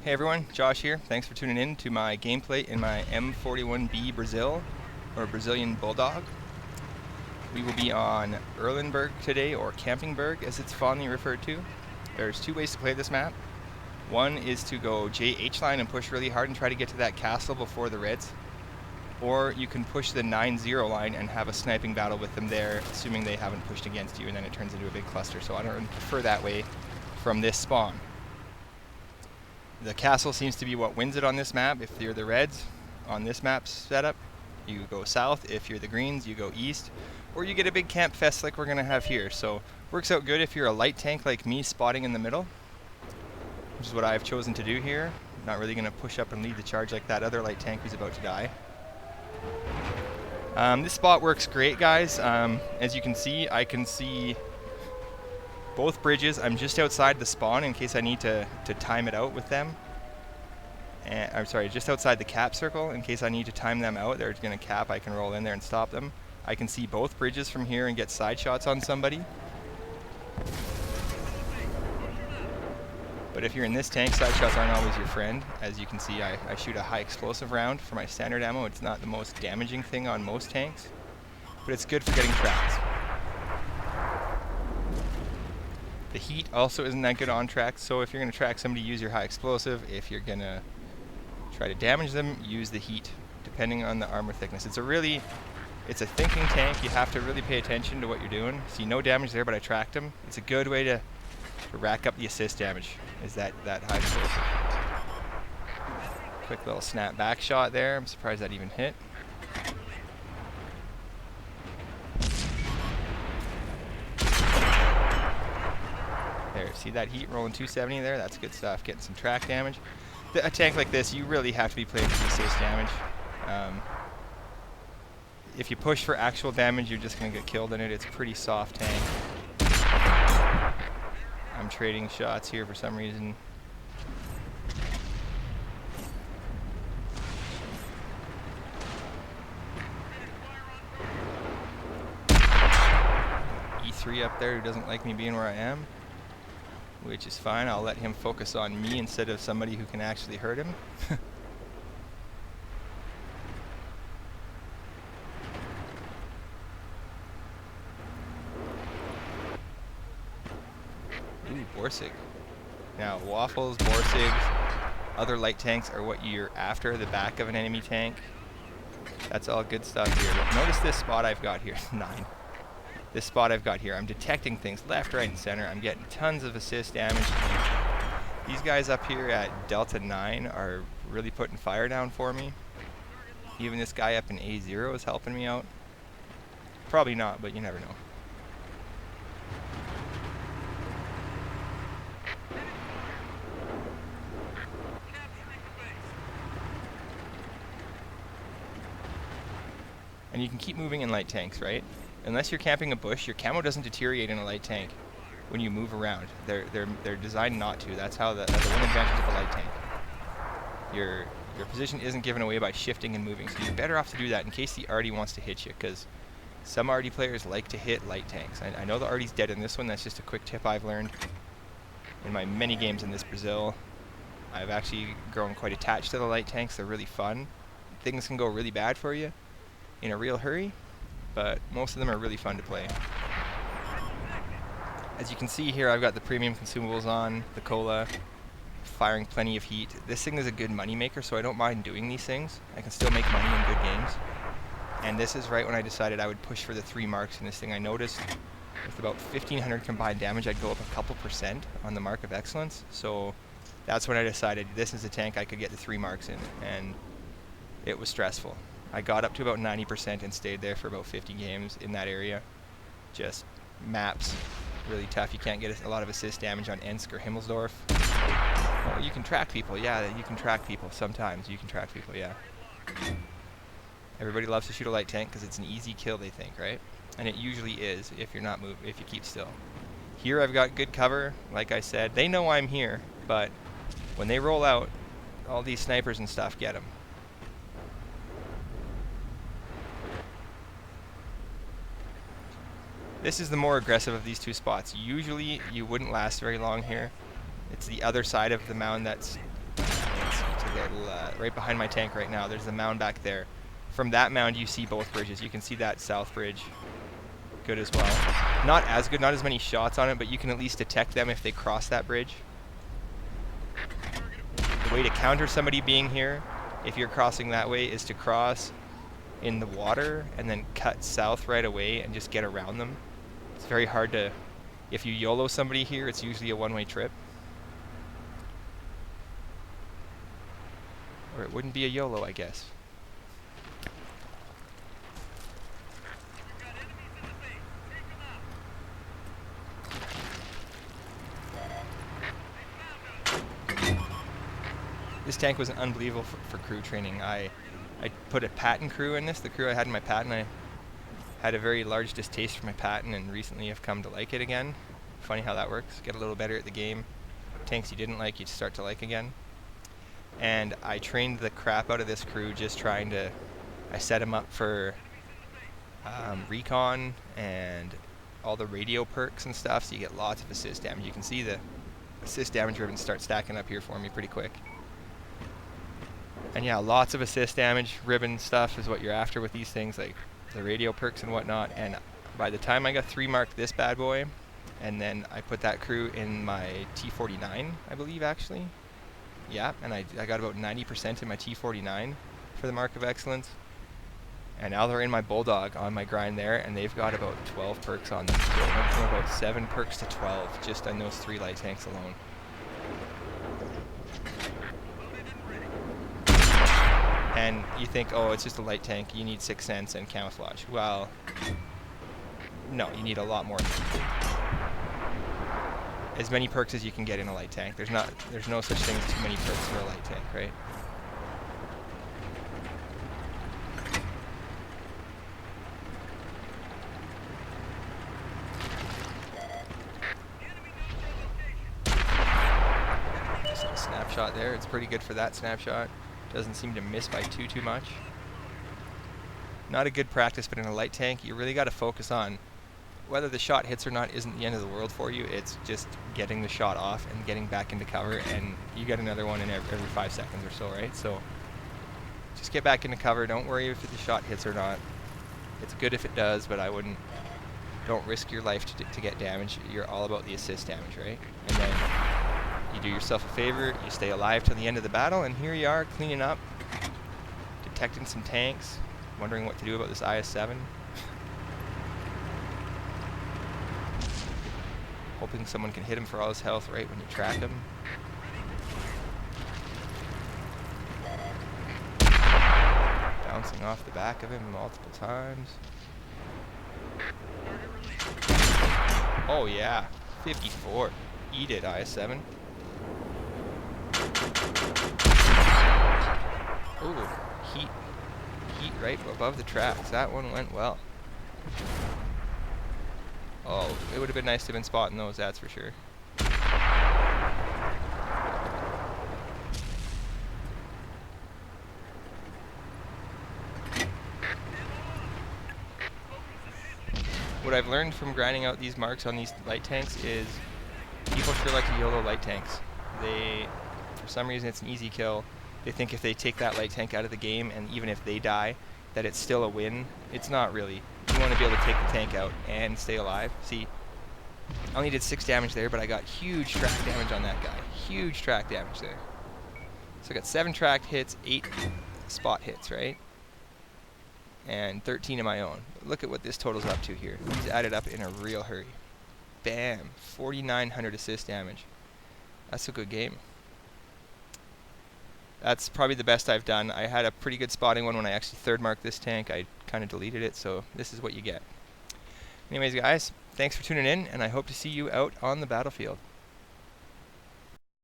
Hey everyone, Josh here. Thanks for tuning in to my gameplay in my M41b Brazil, or Brazilian Bulldog. We will be on Erlenberg today, or Campingberg as it's fondly referred to. There's two ways to play this map. One is to go JH line and push really hard and try to get to that castle before the Reds. Or you can push the 9-0 line and have a sniping battle with them there, assuming they haven't pushed against you, and then it turns into a big cluster. So I don't prefer that way from this spawn. The castle seems to be what wins it on this map. If you're the Reds on this map setup, you go south. If you're the Greens, you go east. Or you get a big camp fest like we're going to have here. So works out good if you're a light tank like me spotting in the middle, which is what I've chosen to do here. Not really going to push up and lead the charge like that other light tank who's about to die. This spot works great, guys. As you can see, I can see both bridges. I'm just outside the spawn in case I need to time it out with them. And I'm sorry, just outside the cap circle in case I need to time them out. They're going to cap. I can roll in there and stop them. I can see both bridges from here and get side shots on somebody. But if you're in this tank, side shots aren't always your friend. As you can see, I shoot a high explosive round for my standard ammo. It's not the most damaging thing on most tanks, but it's good for getting tracks. The heat also isn't that good on tracks, so if you're going to track somebody, use your high explosive. If you're going to try to damage them, use the heat, depending on the armor thickness. It's a thinking tank. You have to really pay attention to what you're doing. See, no damage there, but I tracked him. It's a good way to rack up the assist damage, is that high explosive. Quick little snap back shot there. I'm surprised that even hit. There, see that heat rolling 270 there? That's good stuff, getting some track damage. A tank like this, you really have to be playing for assist damage. If you push for actual damage, you're just going to get killed in it. It's a pretty soft tank. I'm trading shots here for some reason. E3 up there who doesn't like me being where I am, which is fine. I'll let him focus on me instead of somebody who can actually hurt him. Ooh, Borsig. Now, Waffles, Borsigs, other light tanks are what you're after, the back of an enemy tank. That's all good stuff here. But notice this spot I've got here, 9. This spot I've got here, I'm detecting things left, right, and center. I'm getting tons of assist damage. These guys up here at Delta 9 are really putting fire down for me. Even this guy up in A0 is helping me out. Probably not, but you never know. And you can keep moving in light tanks, right? Unless you're camping a bush, your camo doesn't deteriorate in a light tank when you move around. They're designed not to. That's how that's the one advantage of a light tank. Your position isn't given away by shifting and moving, so you're better off to do that in case the arty wants to hit you, because some arty players like to hit light tanks. I know the arty's dead in this one. That's just a quick tip I've learned in my many games in this Brazil. I've actually grown quite attached to the light tanks. They're really fun. Things can go really bad for you in a real hurry, but most of them are really fun to play. As you can see here, I've got the premium consumables on, the cola, firing plenty of heat. This thing is a good money maker, so I don't mind doing these things. I can still make money in good games. And this is right when I decided I would push for the 3 marks in this thing. I noticed with about 1,500 combined damage, I'd go up a couple % on the mark of excellence. So that's when I decided this is a tank I could get the 3 marks in, and it was stressful. I got up to about 90% and stayed there for about 50 games in that area. Just maps, really tough. You can't get a lot of assist damage on Ensk or Himmelsdorf. Oh, you can track people. Yeah, you can track people. Sometimes you can track people, yeah. Everybody loves to shoot a light tank because it's an easy kill, they think, right? And it usually is if you're not if you keep still. Here I've got good cover. Like I said, they know I'm here, but when they roll out, all these snipers and stuff get them. This is the more aggressive of these two spots. Usually you wouldn't last very long here. It's the other side of the mound that's right behind my tank right now. There's a mound back there. From that mound, you see both bridges. You can see that south bridge. Good as well. Not as good, not as many shots on it, but you can at least detect them if they cross that bridge. The way to counter somebody being here, if you're crossing that way, is to cross in the water and then cut south right away and just get around them. It's very hard to, if you YOLO somebody here, it's usually a one-way trip. Or it wouldn't be a YOLO, I guess. This tank was unbelievable for crew training. I put a Patton crew in this, the crew I had in my Patton. I had a very large distaste for my Patton and recently have come to like it again. Funny how that works. Get a little better at the game. Tanks you didn't like, you start to like again. And I trained the crap out of this crew just trying to, I set them up for recon and all the radio perks and stuff, so you get lots of assist damage. You can see the assist damage ribbons start stacking up here for me pretty quick. And yeah, lots of assist damage ribbon stuff is what you're after with these things, like the radio perks and whatnot. And by the time I got 3-marked this bad boy, and then I put that crew in my T49, I believe actually. Yeah, and I got about 90% in my T49 for the Mark of Excellence. And now they're in my Bulldog on my grind there, and they've got about 12 perks on them. So I went from about 7 perks to 12 just on those 3 light tanks alone. And you think, oh, it's just a light tank, you need 6 cents and camouflage. Well, no, you need a lot more. As many perks as you can get in a light tank. There's no such thing as too many perks for a light tank, right? Just a snapshot there. It's pretty good for that snapshot. Doesn't seem to miss by too much. Not a good practice, but in a light tank, you really got to focus on whether the shot hits or not isn't the end of the world for you. It's just getting the shot off and getting back into cover, and you get another one in every 5 seconds or so, right? So just get back into cover. Don't worry if the shot hits or not. It's good if it does, but don't risk your life to get damage. You're all about the assist damage, right? And then you do yourself a favor, you stay alive till the end of the battle, and here you are cleaning up, detecting some tanks, wondering what to do about this IS-7. Hoping someone can hit him for all his health right when you track him. Bouncing off the back of him multiple times. Oh yeah, 54. Eat it, IS-7. Ooh, heat right above the tracks. That one went well. Oh, it would have been nice to have been spotting those, that's for sure. What I've learned from grinding out these marks on these light tanks is people sure like to YOLO light tanks. For some reason, it's an easy kill. They think if they take that light tank out of the game, and even if they die, that it's still a win. It's not really. You want to be able to take the tank out and stay alive. See, I only did 6 damage there, but I got huge track damage on that guy. Huge track damage there. So I got 7 tracked hits, 8 spot hits, right? And 13 of my own. Look at what this totals up to here. These added up in a real hurry. Bam! 4,900 assist damage. That's a good game. That's probably the best I've done. I had a pretty good spotting one when I actually 3rd marked this tank. I kind of deleted it, so this is what you get. Anyways, guys, thanks for tuning in, and I hope to see you out on the battlefield.